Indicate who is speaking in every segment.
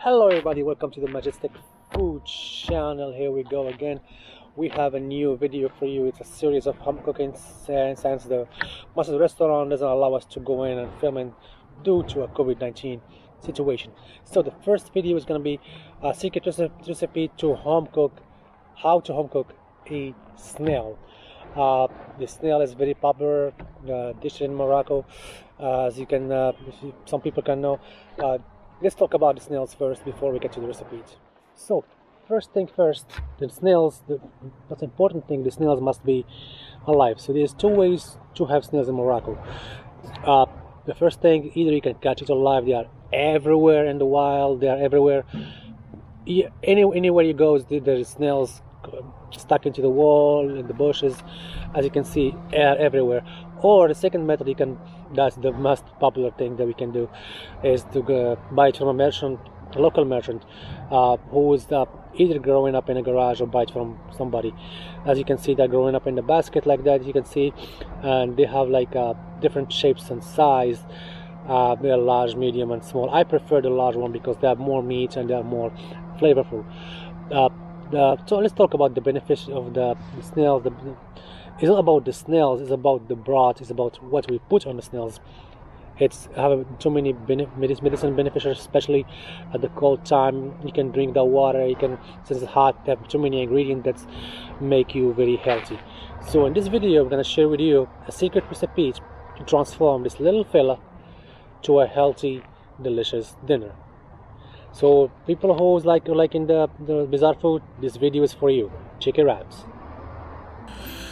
Speaker 1: Hello everybody, welcome to the Majestic Food channel. Here we go again. We have a new video for you. It's a series of home cooking since the master restaurant doesn't allow us to go in and film and due to a COVID-19 situation. So the first video is going to be a secret recipe to how to home cook a snail. The snail is very popular dish in Morocco, as you can some people can know. Let's talk about the snails first before we get to the recipes. So, first thing first, the snails, the most important thing, the snails must be alive. So there's two ways to have snails in Morocco. The first thing, either you can catch it alive, they are everywhere in the wild, they are everywhere. Anywhere you go, there is snails stuck into the wall, in the bushes, as you can see, everywhere. Or the second method that's the most popular thing that we can do, is to buy it from a local merchant, who is either growing up in a garage or buy it from somebody. As you can see, they're growing up in the basket like that, you can see, and they have like different shapes and size. They're large, medium, and small. I prefer the large one because they have more meat and they are more flavorful. So let's talk about the benefits of the snails. It's not about the snails, it's about the broth, it's about what we put on the snails. It's have too many medicine benefits, especially at the cold time. You can drink the water, you can, since it's hot, have too many ingredients that make you very healthy. So in this video I'm going to share with you a secret recipe to transform this little fella to a healthy, delicious dinner. So people who like in the bizarre food, this video is for you. Check it out.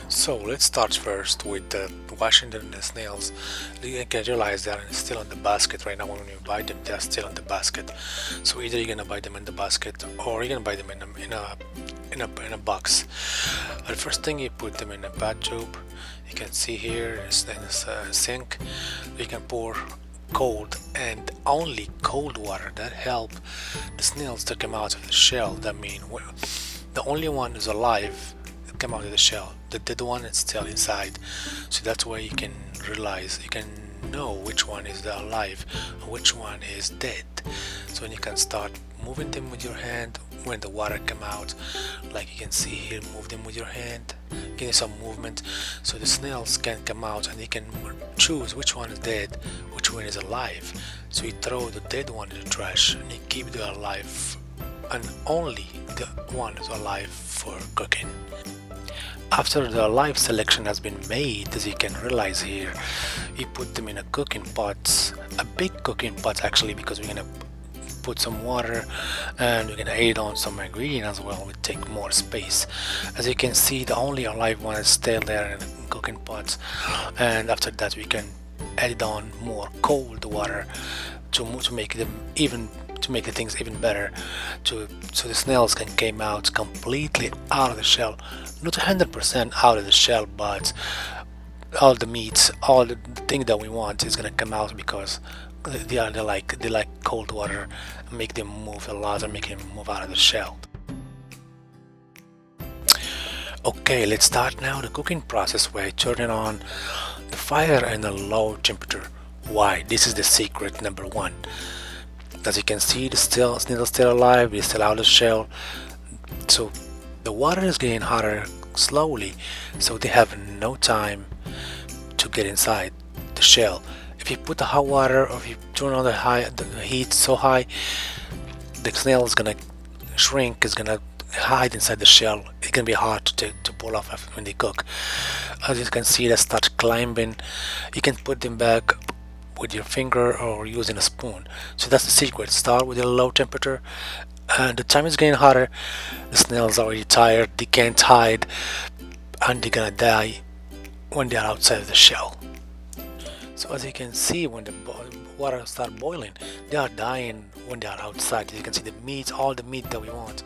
Speaker 2: So let's start first with washing the snails. You can realize they are still in the basket right now. When you buy them, they are still in the basket. So either you're gonna buy them in the basket or you're gonna buy them in a box. The first thing, you put them in a bath tube. You can see here is a sink. You can pour cold and only cold water that help the snails to come out of the shell. That means the only one is alive come out of the shell. The dead one is still inside. So that's why you can know which one is alive and which one is dead. So you can start moving them with your hand when the water come out, like you can see here. Move them with your hand, give it some movement so the snails can come out, and you can choose which one is dead, which one is alive. So you throw the dead one in the trash and you keep the alive, and only the one is alive for cooking. After the alive selection has been made, as you can realize here, you put them in a cooking pot, a big cooking pot actually, because we're gonna put some water and we're gonna add on some ingredient as well. We take more space. As you can see, the only alive one is still there in the cooking pot, and after that we can add on more cold water to make them to make the things even better, so the snails can come out completely out of the shell, not 100% out of the shell, but all the meats, all the thing that we want is gonna come out, because they like cold water, make them move a lot and make them move out of the shell. Okay, let's start now the cooking process by turning on the fire in a low temperature. Why? This is the secret number one. As you can see, the snails still alive, they're still out of the shell. So the water is getting hotter slowly, so they have no time to get inside the shell. If you put the hot water, or if you turn on the heat so high, the snail is gonna shrink, is gonna hide inside the shell. It's gonna be hard to pull off when they cook. As you can see, they start climbing. You can put them back with your finger or using a spoon. So that's the secret. Start with a low temperature, and the time is getting hotter. The snails are already tired, they can't hide, and they're gonna die when they are outside of the shell. So as you can see, when the water start boiling, they are dying when they are outside. You can see the meat, all the meat that we want,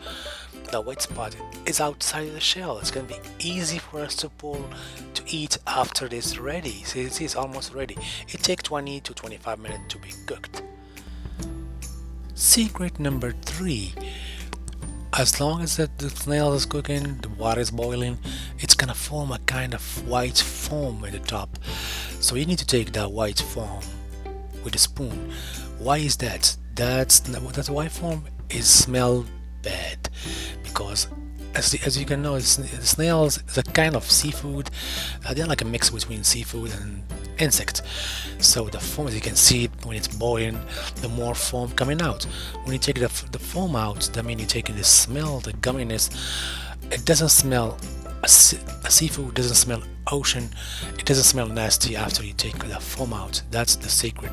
Speaker 2: the white spot is outside of the shell. It's gonna be easy for us to pull to eat after this ready. So you see, it's almost ready. It takes 20 to 25 minutes to be cooked. Secret number 3. As long as the snail is cooking, the water is boiling, it's gonna form a kind of white foam at the top. So you need to take that white foam with a spoon. Why is that? That's white foam is smell bad, because as you can know, the snails is a kind of seafood. They're like a mix between seafood and insect. So the foam, as you can see, when it's boiling, the more foam coming out. When you take the foam out, that means you're taking the smell, the gumminess. It doesn't smell, a seafood doesn't smell ocean. It doesn't smell nasty after you take the foam out. That's the secret.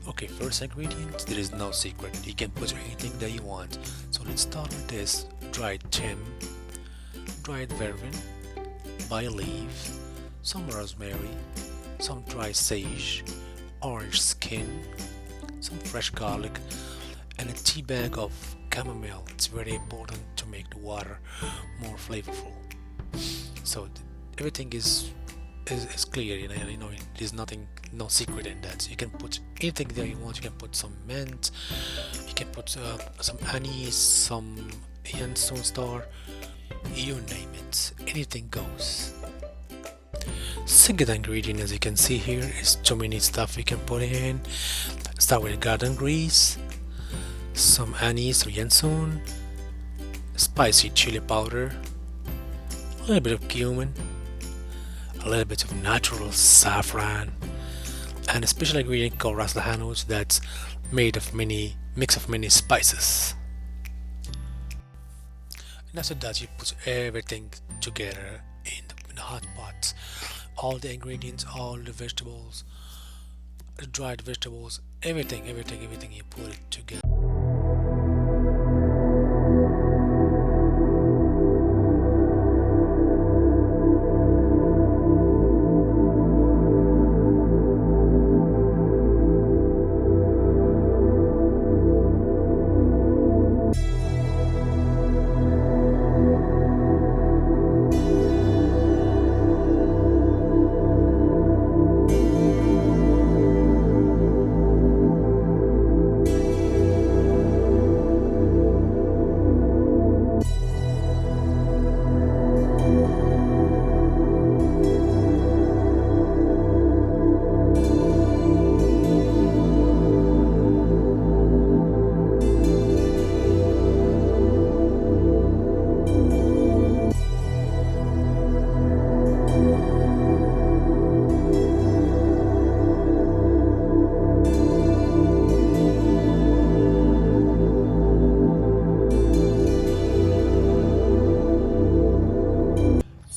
Speaker 2: Okay, first ingredient, there is no secret. You can put anything that you want. So let's start with this: dried thyme, dried vervin, bay leaf, some rosemary, some dry sage, orange skin, some fresh garlic, and a tea bag of chamomile. It's very important to make the water more flavorful. So everything is clear, you know, there's nothing, no secret in that. So you can put anything that you want. You can put some mint, you can put some anise, some Yanson star, you name it, anything goes. Second ingredient, as you can see here, is too many stuff you can put in. Start with garden grease, some anise or Yanson, spicy chili powder, a little bit of cumin, a little bit of natural saffron, and a special ingredient called ras lahanuj that's made of mix of many spices. And after that, you put everything together in the hot pot. All the ingredients, all the vegetables, the dried vegetables, everything you put it together.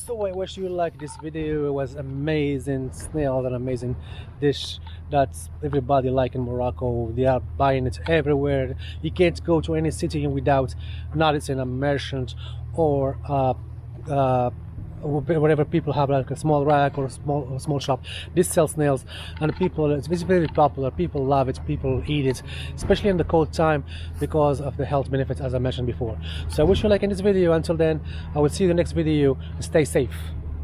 Speaker 1: So I wish you liked this video. It was amazing snail, an amazing dish that everybody like in Morocco. They are buying it everywhere. You can't go to any city without noticing a merchant or wherever people have like a small rack or a small shop. This sells snails, and people, it's very popular. People love it, people eat it, especially in the cold time because of the health benefits, as I mentioned before. So I wish you like in this video. Until then, I will see you in the next video. Stay safe.